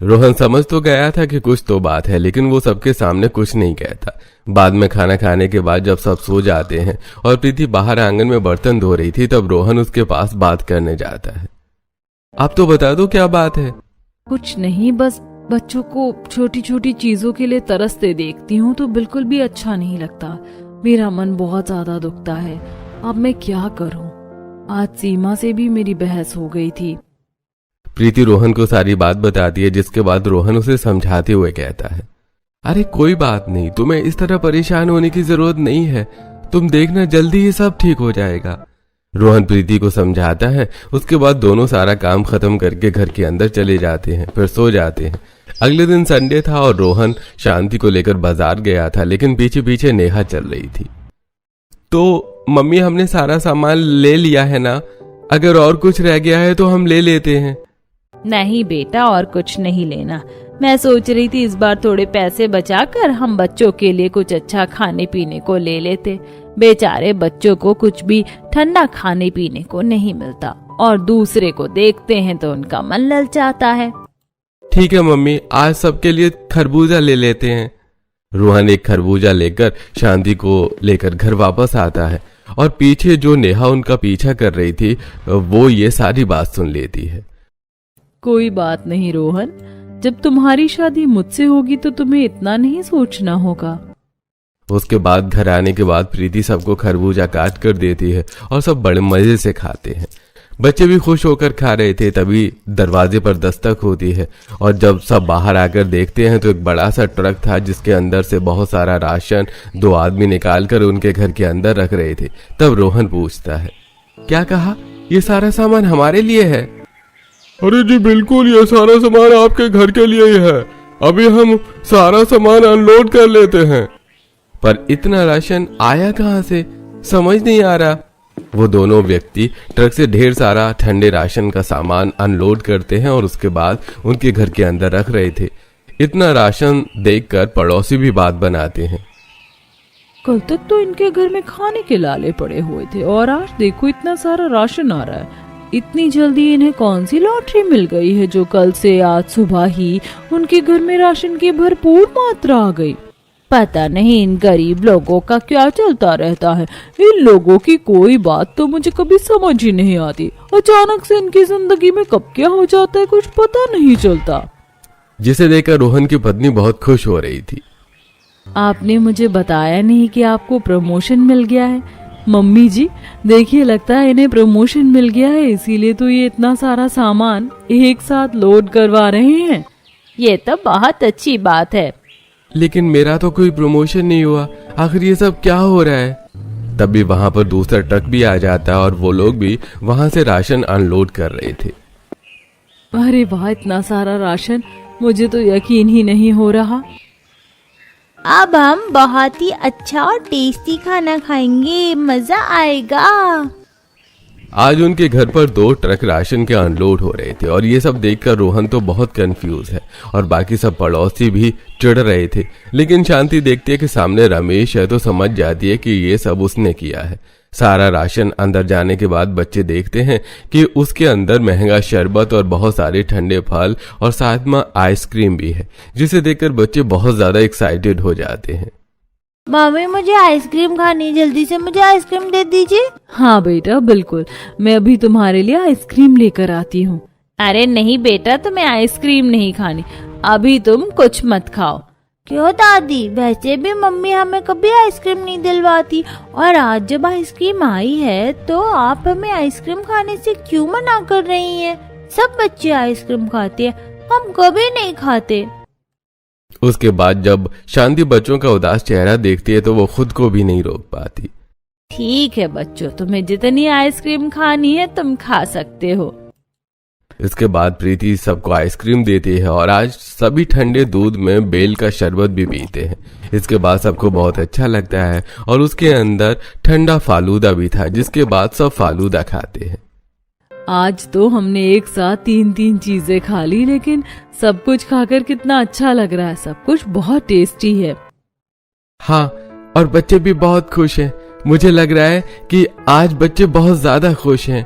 रोहन समझ तो गया था कि कुछ तो बात है, लेकिन वो सबके सामने कुछ नहीं कहता। बाद में खाना खाने के बाद जब सब सो जाते हैं और प्रीति बाहर आंगन में बर्तन धो रही थी, तब रोहन उसके पास बात करने जाता है। आप तो बता दो क्या बात है। कुछ नहीं, बस बच्चों को छोटी छोटी चीजों के लिए तरसते देखती हूँ तो बिल्कुल भी अच्छा नहीं लगता। मेरा मन बहुत ज्यादा दुखता है। अब मैं क्या करूँ? आज सीमा से भी मेरी बहस हो गई थी। प्रीति रोहन को सारी बात बताती है, जिसके बाद रोहन उसे समझाते हुए कहता है, अरे कोई बात नहीं, तुम्हें इस तरह परेशान होने की जरूरत नहीं है। तुम देखना, जल्दी ही सब ठीक हो जाएगा। रोहन प्रीति को समझाता है। उसके बाद दोनों सारा काम खत्म करके घर के अंदर चले जाते हैं, फिर सो जाते हैं। अगले दिन संडे था और रोहन शांति को लेकर बाजार गया था, लेकिन पीछे पीछे नेहा चल रही थी। तो मम्मी, हमने सारा सामान ले लिया है ना? अगर और कुछ रह गया है तो हम ले लेते हैं। नहीं बेटा, और कुछ नहीं लेना। मैं सोच रही थी इस बार थोड़े पैसे बचाकर हम बच्चों के लिए कुछ अच्छा खाने पीने को ले लेते। बेचारे बच्चों को कुछ भी ठंडा खाने पीने को नहीं मिलता और दूसरे को देखते हैं तो उनका मन ललचाता है। ठीक है मम्मी, आज सबके लिए खरबूजा ले लेते हैं। रोहन एक खरबूजा लेकर शांति को लेकर घर वापस आता है और पीछे जो नेहा उनका पीछा कर रही थी वो ये सारी बात सुन लेती है। कोई बात नहीं रोहन, जब तुम्हारी शादी मुझसे होगी तो तुम्हें इतना नहीं सोचना होगा। उसके बाद घर आने के बाद प्रीति सबको खरबूजा काट कर देती है और सब बड़े मजे से खाते हैं। बच्चे भी खुश होकर खा रहे थे, तभी दरवाजे पर दस्तक होती है और जब सब बाहर आकर देखते हैं तो एक बड़ा सा ट्रक था, जिसके अंदर से बहुत सारा राशन दो आदमी निकाल कर उनके घर के अंदर रख रहे थे। तब रोहन पूछता है, क्या कहा? ये सारा सामान हमारे लिए है? अरे जी बिल्कुल, ये सारा सामान आपके घर के लिए ही है। अभी हम सारा सामान अनलोड कर लेते हैं। पर इतना राशन आया कहाँ से, समझ नहीं आ रहा। वो दोनों व्यक्ति ट्रक से ढेर सारा ठंडे राशन का सामान अनलोड करते हैं और उसके बाद उनके घर के अंदर रख रहे थे। इतना राशन देखकर पड़ोसी भी बात बनाते हैं। कल तक तो इनके घर में खाने के लाले पड़े हुए थे और आज देखो इतना सारा राशन आ रहा है। इतनी जल्दी इन्हें कौन सी लॉटरी मिल गई है जो कल से आज सुबह ही उनके घर में राशन की भरपूर मात्रा आ गई। पता नहीं इन गरीब लोगों का क्या चलता रहता है। इन लोगों की कोई बात तो मुझे कभी समझ ही नहीं आती। अचानक से इनकी जिंदगी में कब क्या हो जाता है कुछ पता नहीं चलता। जिसे देखकर रोहन की पत्नी बहुत खुश हो रही थी। आपने मुझे बताया नहीं कि आपको प्रमोशन मिल गया है। मम्मी जी देखिए, लगता है इन्हें प्रमोशन मिल गया है, इसीलिए तो ये इतना सारा सामान एक साथ लोड करवा रहे हैं। ये तो बहुत अच्छी बात है। लेकिन मेरा तो कोई प्रमोशन नहीं हुआ, आखिर ये सब क्या हो रहा है? तभी वहां पर दूसरा ट्रक भी आ जाता है और वो लोग भी वहां से राशन अनलोड कर रहे थे। अरे वाह, इतना सारा राशन, मुझे तो यकीन ही नहीं हो रहा। अब हम बहुत ही अच्छा और टेस्टी खाना खाएंगे, मजा आएगा। आज उनके घर पर 2 ट्रक राशन के अनलोड हो रहे थे और ये सब देखकर रोहन तो बहुत कंफ्यूज है और बाकी सब पड़ोसी भी चिढ़ रहे थे। लेकिन शांति देखती है कि सामने रमेश है तो समझ जाती है कि ये सब उसने किया है। सारा राशन अंदर जाने के बाद बच्चे देखते हैं कि उसके अंदर महंगा शरबत और बहुत सारे ठंडे फल और साथ में आइसक्रीम भी है, जिसे देखकर बच्चे बहुत ज्यादा एक्साइटेड हो जाते हैं। मम्मी मुझे आइसक्रीम खानी, जल्दी से मुझे आइसक्रीम दे दीजिए। हाँ बेटा बिल्कुल, मैं अभी तुम्हारे लिए आइसक्रीम लेकर आती हूँ। अरे नहीं बेटा, तुम्हें आइसक्रीम नहीं खानी, अभी तुम कुछ मत खाओ। क्यों दादी, वैसे भी मम्मी हमें कभी आइसक्रीम नहीं दिलवाती, और आज जब आइसक्रीम आई है तो आप हमें आइसक्रीम खाने से क्यों मना कर रही हैं? सब बच्चे आइसक्रीम खाते हैं, हम कभी नहीं खाते। उसके बाद जब शांति बच्चों का उदास चेहरा देखती है तो वो खुद को भी नहीं रोक पाती। ठीक है बच्चों, तुम्हें जितनी आइसक्रीम खानी है तुम खा सकते हो। इसके बाद प्रीति सबको आइसक्रीम देती है और आज सभी ठंडे दूध में बेल का शरबत भी पीते हैं। इसके बाद सबको बहुत अच्छा लगता है और उसके अंदर ठंडा फालूदा भी था, जिसके बाद सब फालूदा खाते हैं। आज तो हमने एक साथ 3 चीजें खा ली, लेकिन सब कुछ खाकर कितना अच्छा लग रहा है, सब कुछ बहुत टेस्टी है। हाँ, और बच्चे भी बहुत खुश हैं। मुझे लग रहा है कि आज बच्चे बहुत ज्यादा खुश हैं।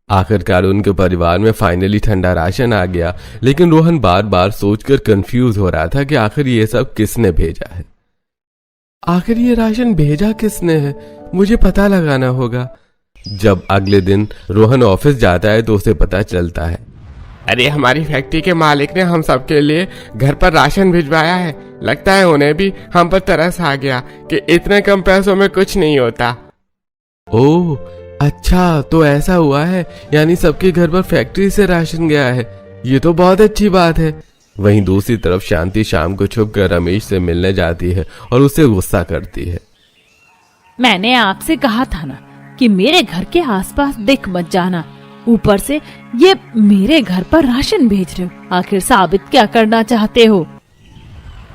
आखिरकार उनके परिवार में फाइनली ठंडा राशन आ गया, लेकिन रोहन बार बार सोचकर कंफ्यूज हो रहा था कि आखिर ये सब किसने भेजा है। आखिर ये राशन भेजा किसने है, मुझे पता लगाना होगा। जब अगले दिन रोहन ऑफिस जाता है तो उसे पता चलता है, अरे हमारी फैक्ट्री के मालिक ने हम सबके लिए घर पर राशन भिजवाया है। लगता है उन्हें भी हम पर तरस आ गया कि इतने कम पैसों में कुछ नहीं होता। ओह अच्छा, तो ऐसा हुआ है, यानी सबके घर पर फैक्ट्री से राशन गया है। ये तो बहुत अच्छी बात है। वहीं दूसरी तरफ शांति शाम को छुपकर रमेश से मिलने जाती है और उसे गुस्सा करती है। मैंने आपसे कहा था ना कि मेरे घर के आसपास दिख मत जाना, ऊपर से ये मेरे घर पर राशन भेज रहे हो। आखिर साबित क्या करना चाहते हो?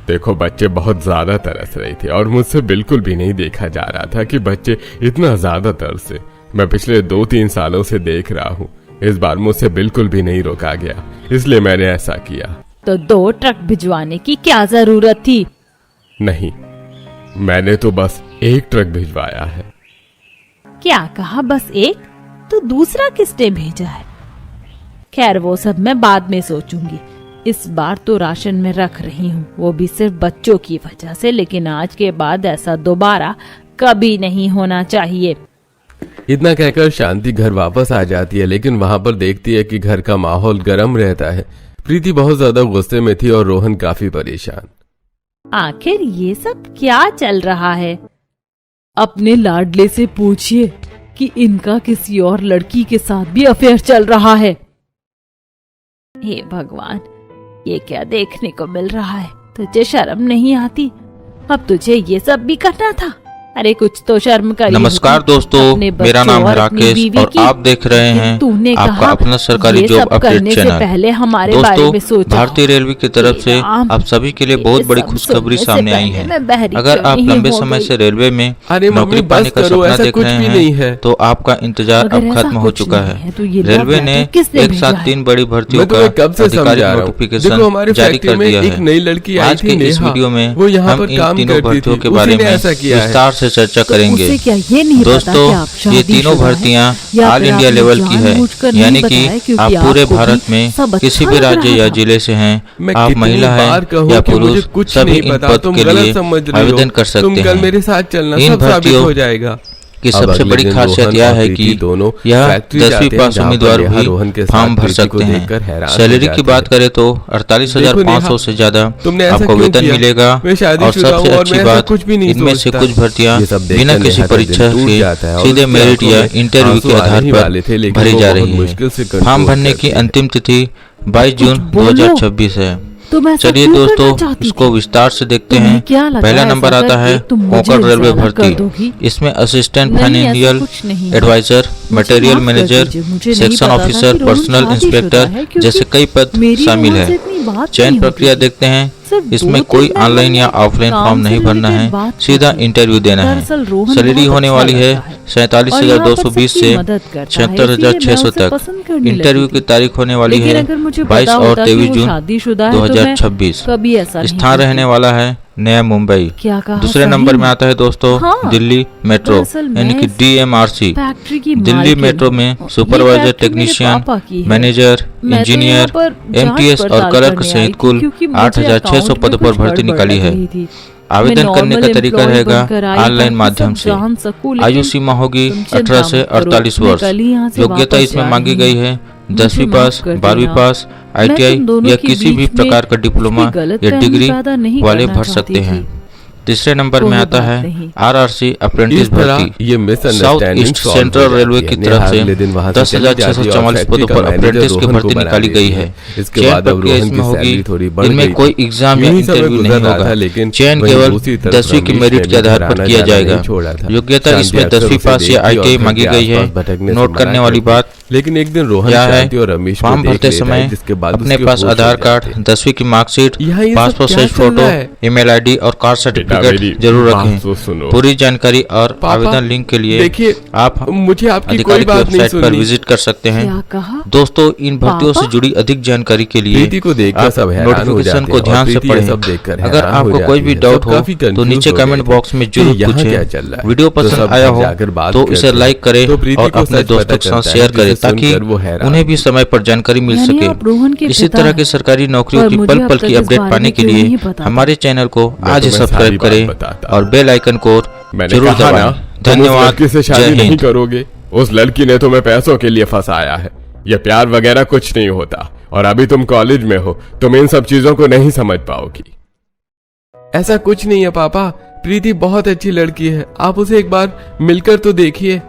देखो, बच्चे बहुत ज्यादा तरस रहे थे और मुझसे बिल्कुल भी नहीं देखा जा रहा था कि बच्चे इतना ज्यादा तरसे। मैं पिछले 2-3 सालों से देख रहा हूँ, इस बार मुझसे बिल्कुल भी नहीं रोका गया, इसलिए मैंने ऐसा किया। तो 2 ट्रक भिजवाने की क्या जरूरत थी? नहीं, मैंने तो बस 1 ट्रक भिजवाया है। क्या कहा, बस 1? तो दूसरा किसने भेजा है? खैर वो सब मैं बाद में सोचूंगी, इस बार तो राशन में रख रही हूँ, वो भी सिर्फ बच्चों की वजह से। लेकिन आज के बाद ऐसा दोबारा कभी नहीं होना चाहिए। इतना कहकर शांति घर वापस आ जाती है, लेकिन वहां पर देखती है कि घर का माहौल गर्म रहता है। प्रीति बहुत ज्यादा गुस्से में थी और रोहन काफी परेशान। आखिर ये सब क्या चल रहा है? अपने लाडले से पूछिए कि इनका किसी और लड़की के साथ भी अफेयर चल रहा है। हे भगवान, ये क्या देखने को मिल रहा है? तुझे शर्म नहीं आती? अब तुझे ये सब भी करना था? अरे कुछ तो शर्म करिए। नमस्कार दोस्तों, मेरा नाम है राकेश और आप देख रहे हैं आपका अपना सरकारी जॉब अपडेट चैनल। पहले हमारे बारे में सोचो। भारतीय रेलवे की तरफ से आप सभी के लिए बहुत बड़ी खुशखबरी सामने आई है। अगर आप लंबे समय से रेलवे में नौकरी पाने का सपना देख रहे हैं तो आपका इंतजार अब खत्म हो चुका है। रेलवे ने एक साथ 3 बड़ी भर्तियों का आधिकारिक नोटिफिकेशन जारी कर दिया है। आज के इस वीडियो में हम इन तीनों भर्तियों के बारे में विस्तार से चर्चा करेंगे। दोस्तों, ये तीनों भर्तियां ऑल इंडिया लेवल की है, यानी कि आप पूरे भारत में किसी भी राज्य या जिले से हैं, आप महिला हैं या पुरुष, सभी इन पद के लिए आवेदन कर सकते हैं। इन भर्तियों कि सबसे बड़ी खासियत यह है कि यह 10वीं पास उम्मीदवार भी फॉर्म भर सकते हैं। सैलरी की बात करें तो 48,500 से ज्यादा आपको वेतन मिलेगा और सबसे अच्छी बात, इनमें से कुछ भर्तियां बिना किसी परीक्षा के सीधे मेरिट या इंटरव्यू के आधार पर भरी जा रही है। फॉर्म भरने की अंतिम तिथि 22 जून 2026 है। चलिए दोस्तों, इसको विस्तार से देखते हैं। पहला नंबर आता है कोंकण रेलवे भर्ती। इसमें assistant financial advisor, material manager, section officer, personnel inspector जैसे कई पद शामिल है। चयन प्रक्रिया देखते हैं। इसमें कोई ऑनलाइन या ऑफलाइन फॉर्म नहीं भरना है, सीधा इंटरव्यू देना है। सैलरी होने वाली है 47,220 से 76,600 तक। इंटरव्यू की तारीख होने वाली है 22 और 23 जून 2026। स्थान रहने वाला है नया मुंबई। दूसरे नंबर में आता है दोस्तों दिल्ली मेट्रो यानी कि DMRC। दिल्ली मेट्रो में supervisor, technician, manager, engineer, MTS और क्लर्क सहित कुल 8,600 पद पर भर्ती निकाली है। आवेदन करने का तरीका रहेगा ऑनलाइन माध्यम से। आयु सीमा होगी 18 से 48 वर्ष। योग्यता इसमें मांगी गई है 10वीं पास, 12वीं पास, ITI या किसी भी प्रकार का डिप्लोमा या डिग्री वाले भर सकते हैं। तीसरे नंबर में आता है RRC अप्रेंटिस भर्ती। साउथ ईस्ट सेंट्रल रेलवे की तरफ से 10,644 पदों पर अप्रेंटिस की भर्ती निकाली गई है। चयन प्रक्रिया इसमें होगी, इनमें कोई एग्जाम या इंटरव्यू नहीं होगा। चयन केवल 10वीं की मेरिट के आधार पर किया जाएगा। योग्यता इसमें 10वीं पास या ITI मांगी गई है। नोट करने वाली बात लेकिन एक दिन रोहन शांति और रमेश फॉर्म भरते समय अपने पास आधार कार्ड, 10वीं की marksheet, passport size photo, email ID और कास्ट सर्टिफिकेट जरूर रखें। पूरी जानकारी और आवेदन लिंक के लिए देखिए आप मुझे आपकी अधिकारी की वेबसाइट पर विजिट कर सकते हैं। दोस्तों, इन भर्तियों से जुड़ी अधिक जानकारी के लिए आप नोटिफिकेशन को ध्यान से पढ़ें। अगर आपको कोई भी डाउट हो तो नीचे कमेंट बॉक्स में जरूर पूछें। वीडियो पसंद आया हो तो इसे लाइक करें और अपने दोस्तों के साथ शेयर करें ताकि उन्हें भी समय पर जानकारी मिल सके। इसी तरह की सरकारी नौकरियों की पल पल की अपडेट पाने के लिए हमारे चैनल को आज सब्सक्राइब करें और बेल आइकन को जरूर दबाएं। धन्यवाद। शादी नहीं करोगे? उस लड़की ने तुम्हें पैसों के लिए फंसाया है। ये प्यार वगैरह कुछ नहीं होता और अभी तुम कॉलेज में हो, तुम इन सब चीजों को नहीं समझ पाओगी। ऐसा कुछ नहीं है पापा, प्रीति बहुत अच्छी लड़की है, आप उसे एक बार मिलकर तो देखिए।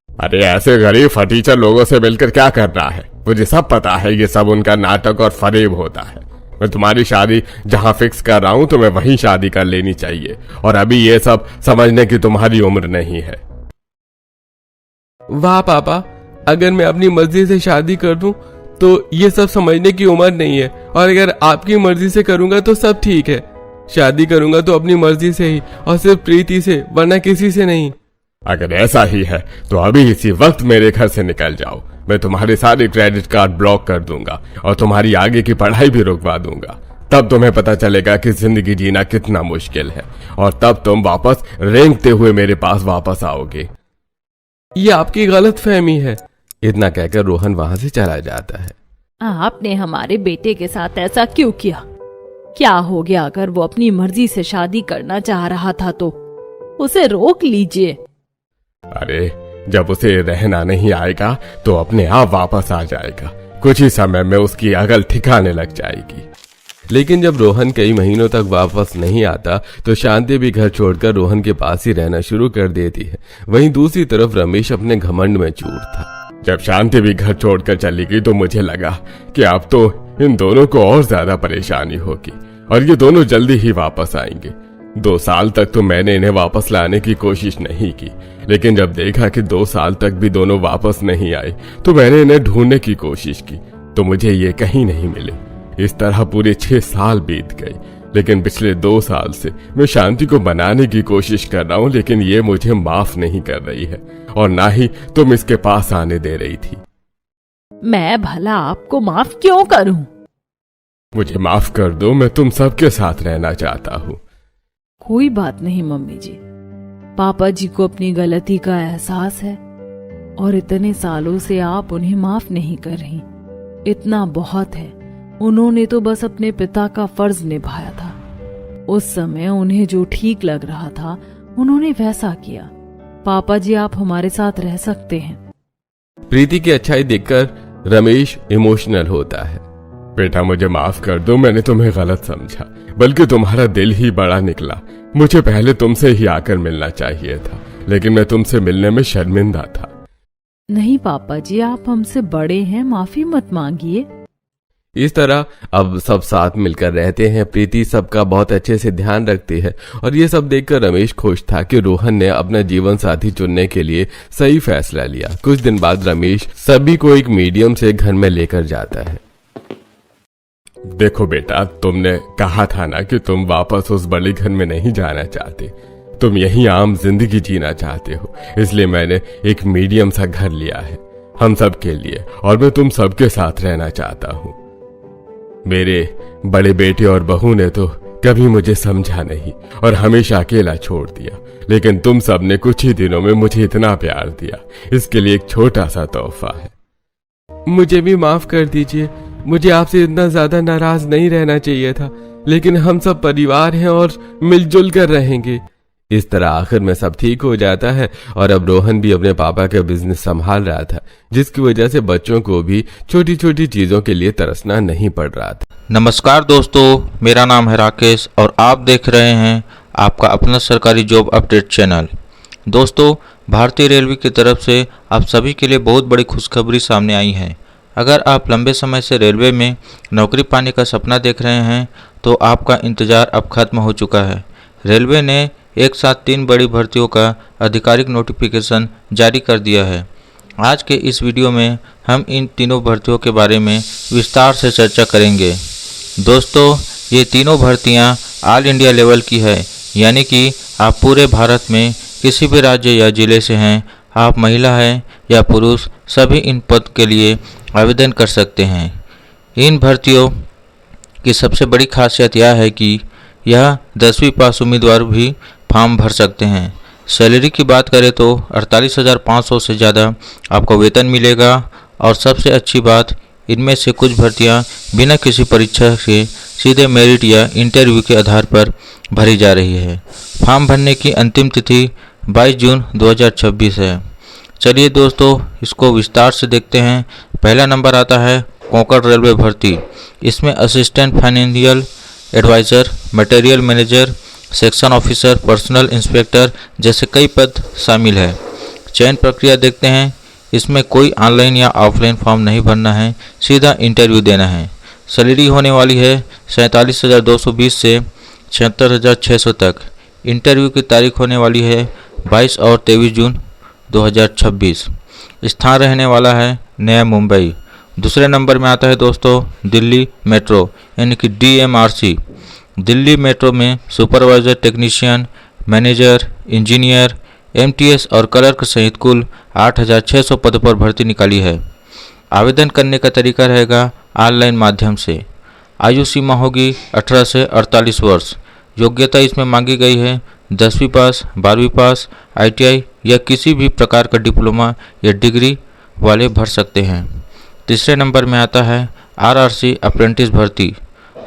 अरे ऐसे गरीब फटीचर लोगों से मिलकर क्या करना है? मुझे सब पता है ये सब उनका नाटक और फरेब होता है। मैं तुम्हारी शादी जहां फिक्स कर रहा हूं तुम्हें वहीं शादी कर लेनी चाहिए और अभी ये सब समझने की तुम्हारी उम्र नहीं है। वाह पापा, अगर मैं अपनी मर्जी से शादी कर दूं तो ये सब समझने की उम्र नहीं है, और अगर आपकी मर्जी से करूंगा तो सब ठीक है। शादी करूंगा तो अपनी मर्जी से ही और सिर्फ प्रीति से, वरना किसी से नहीं। अगर ऐसा ही है तो अभी इसी वक्त मेरे घर से निकल जाओ। मैं तुम्हारे सारे क्रेडिट कार्ड ब्लॉक कर दूंगा और तुम्हारी आगे की पढ़ाई भी रुकवा दूंगा। तब तुम्हें पता चलेगा कि जिंदगी जीना कितना मुश्किल है और तब तुम वापस रेंगते हुए मेरे पास वापस आओगे। ये आपकी गलत फहमी है। इतना कहकर रोहन वहां से चला जाता है। आपने हमारे बेटे के साथ ऐसा क्यों किया? क्या हो गया? अगर वो अपनी मर्जी से शादी करना चाह रहा था तो उसे रोक लीजिए। अरे जब उसे रहना नहीं आएगा तो अपने आप वापस आ जाएगा। कुछ ही समय में उसकी अकल ठिकाने लग जाएगी। लेकिन जब रोहन कई महीनों तक वापस नहीं आता तो शांति भी घर छोड़कर रोहन के पास ही रहना शुरू कर देती है। वहीं दूसरी तरफ रमेश अपने घमंड में चूर था। जब शांति भी घर छोड़कर चली गई तो मुझे लगा कि अब तो इन दोनों को और ज्यादा परेशानी होगी और ये दोनों जल्दी ही वापस आएंगे। 2 साल तक तो मैंने इन्हें वापस लाने की कोशिश नहीं की, लेकिन जब देखा कि 2 साल तक भी दोनों वापस नहीं आए तो मैंने इन्हें ढूंढने की कोशिश की तो मुझे ये कहीं नहीं मिले। इस तरह पूरे 6 साल बीत गए, लेकिन पिछले 2 साल से मैं शांति को बनाने की कोशिश कर रहा हूँ, लेकिन ये मुझे माफ नहीं कर रही है और ना ही तुम इसके पास आने दे रही थी। मैं भला आपको माफ क्यों करूं? मुझे माफ कर दो, मैं तुम सबके साथ रहना चाहता हूँ। कोई बात नहीं मम्मी जी, पापा जी को अपनी गलती का एहसास है और इतने सालों से आप उन्हें माफ नहीं कर रही। इतना बहुत है, उन्होंने तो बस अपने पिता का फर्ज निभाया था। उस समय उन्हें जो ठीक लग रहा था उन्होंने वैसा किया। पापा जी आप हमारे साथ रह सकते हैं। प्रीति की अच्छाई देखकर रमेश इमोशनल होता है। बेटा मुझे माफ कर दो, मैंने तुम्हें गलत समझा, बल्कि तुम्हारा दिल ही बड़ा निकला। मुझे पहले तुमसे ही आकर मिलना चाहिए था, लेकिन मैं तुमसे मिलने में शर्मिंदा था। नहीं पापा जी, आप हमसे बड़े हैं, माफी मत मांगिए। इस तरह अब सब साथ मिलकर रहते हैं। प्रीति सबका बहुत अच्छे से ध्यान रखती है और ये सब देखकर रमेश खुश था कि रोहन ने अपना जीवन साथी चुनने के लिए सही फैसला लिया। कुछ दिन बाद रमेश सभी को एक मीडियम से घर में लेकर जाता है। देखो बेटा, तुमने कहा था ना कि तुम वापस उस बड़े घर में नहीं जाना चाहते, तुम यही आम जिंदगी जीना चाहते हो, इसलिए मैंने एक मीडियम सा घर लिया है हम सब के लिए, और मैं तुम सबके साथ रहना चाहता हूँ। मेरे बड़े बेटे और बहू ने तो कभी मुझे समझा नहीं और हमेशा अकेला छोड़ दिया, लेकिन तुम सब ने कुछ ही दिनों में मुझे इतना प्यार दिया, इसके लिए एक छोटा सा तोहफा है। मुझे भी माफ कर दीजिए, मुझे आपसे इतना ज्यादा नाराज नहीं रहना चाहिए था, लेकिन हम सब परिवार हैं और मिलजुल कर रहेंगे। इस तरह आखिर में सब ठीक हो जाता है और अब रोहन भी अपने पापा का बिजनेस संभाल रहा था, जिसकी वजह से बच्चों को भी छोटी छोटी चीजों के लिए तरसना नहीं पड़ रहा था। नमस्कार दोस्तों, मेरा नाम है राकेश और आप देख रहे हैं आपका अपना सरकारी जॉब अपडेट चैनल। दोस्तों, भारतीय रेलवे की तरफ से आप सभी के लिए बहुत बड़ी खुशखबरी सामने आई है। अगर आप लंबे समय से रेलवे में नौकरी पाने का सपना देख रहे हैं तो आपका इंतज़ार अब खत्म हो चुका है। रेलवे ने एक साथ 3 बड़ी भर्तियों का आधिकारिक नोटिफिकेशन जारी कर दिया है। आज के इस वीडियो में हम इन तीनों भर्तियों के बारे में विस्तार से चर्चा करेंगे। दोस्तों, ये तीनों भर्तियां ऑल इंडिया लेवल की है, यानी कि आप पूरे भारत में किसी भी राज्य या जिले से हैं, आप महिला हैं या पुरुष, सभी इन पद के लिए आवेदन कर सकते हैं। इन भर्तियों की सबसे बड़ी खासियत यह है कि यह 10वीं पास उम्मीदवार भी फॉर्म भर सकते हैं। सैलरी की बात करें तो 48,500 से ज़्यादा आपको वेतन मिलेगा और सबसे अच्छी बात, इनमें से कुछ भर्तियां बिना किसी परीक्षा के सीधे मेरिट या इंटरव्यू के आधार पर भरी जा रही है। फॉर्म भरने की अंतिम तिथि 22 जून 2026 है। चलिए दोस्तों, इसको विस्तार से देखते हैं। पहला नंबर आता है कोंकण रेलवे भर्ती। इसमें assistant financial advisor, material manager, section officer, personnel inspector जैसे कई पद शामिल है। चयन प्रक्रिया देखते हैं। इसमें कोई ऑनलाइन या ऑफलाइन फॉर्म नहीं भरना है, सीधा इंटरव्यू देना है। सैलरी होने वाली है 47,220 से 76,600 तक। इंटरव्यू की तारीख होने वाली है 22 और 23 जून 2026। स्थान रहने वाला है नया मुंबई। दूसरे नंबर में आता है दोस्तों दिल्ली मेट्रो, यानी कि DMRC। दिल्ली मेट्रो में supervisor, technician, manager, engineer, MTS और क्लर्क सहित कुल 8,600 पद पर भर्ती निकाली है। आवेदन करने का तरीका रहेगा ऑनलाइन माध्यम से। आयु सीमा होगी 18 से 48 वर्ष। योग्यता इसमें मांगी गई है 10वीं पास, 12वीं पास, ITI या किसी भी प्रकार का डिप्लोमा या डिग्री वाले भर सकते हैं। तीसरे नंबर में आता है RRC अप्रेंटिस भर्ती।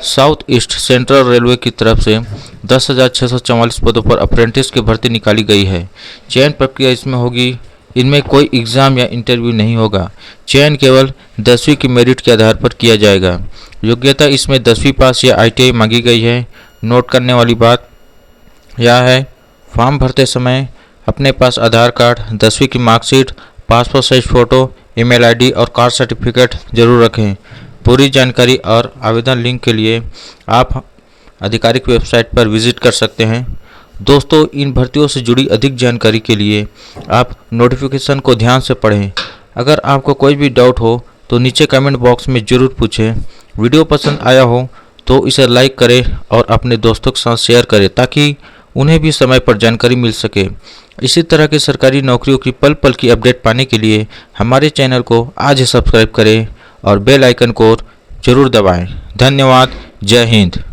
साउथ ईस्ट सेंट्रल रेलवे की तरफ से 10,644 पदों पर अप्रेंटिस की भर्ती निकाली गई है। चयन प्रक्रिया इसमें होगी, इनमें कोई एग्ज़ाम या इंटरव्यू नहीं होगा। चयन केवल 10वीं की मेरिट के आधार पर किया जाएगा। योग्यता इसमें 10वीं पास या ITI मांगी गई है। नोट करने वाली बात यह है, फॉर्म भरते समय अपने पास आधार कार्ड, 10वीं की marksheet, passport size photo, email ID और कास्ट सर्टिफिकेट जरूर रखें। पूरी जानकारी और आवेदन लिंक के लिए आप आधिकारिक वेबसाइट पर विजिट कर सकते हैं। दोस्तों, इन भर्तियों से जुड़ी अधिक जानकारी के लिए आप नोटिफिकेशन को ध्यान से पढ़ें। अगर आपको कोई भी डाउट हो तो नीचे कमेंट बॉक्स में ज़रूर पूछें। वीडियो पसंद आया हो तो इसे लाइक करें और अपने दोस्तों के साथ शेयर करें ताकि उन्हें भी समय पर जानकारी मिल सके। इसी तरह की सरकारी नौकरियों की पल पल की अपडेट पाने के लिए हमारे चैनल को आज ही सब्सक्राइब करें और बेल आइकन को जरूर दबाएं। धन्यवाद। जय हिंद।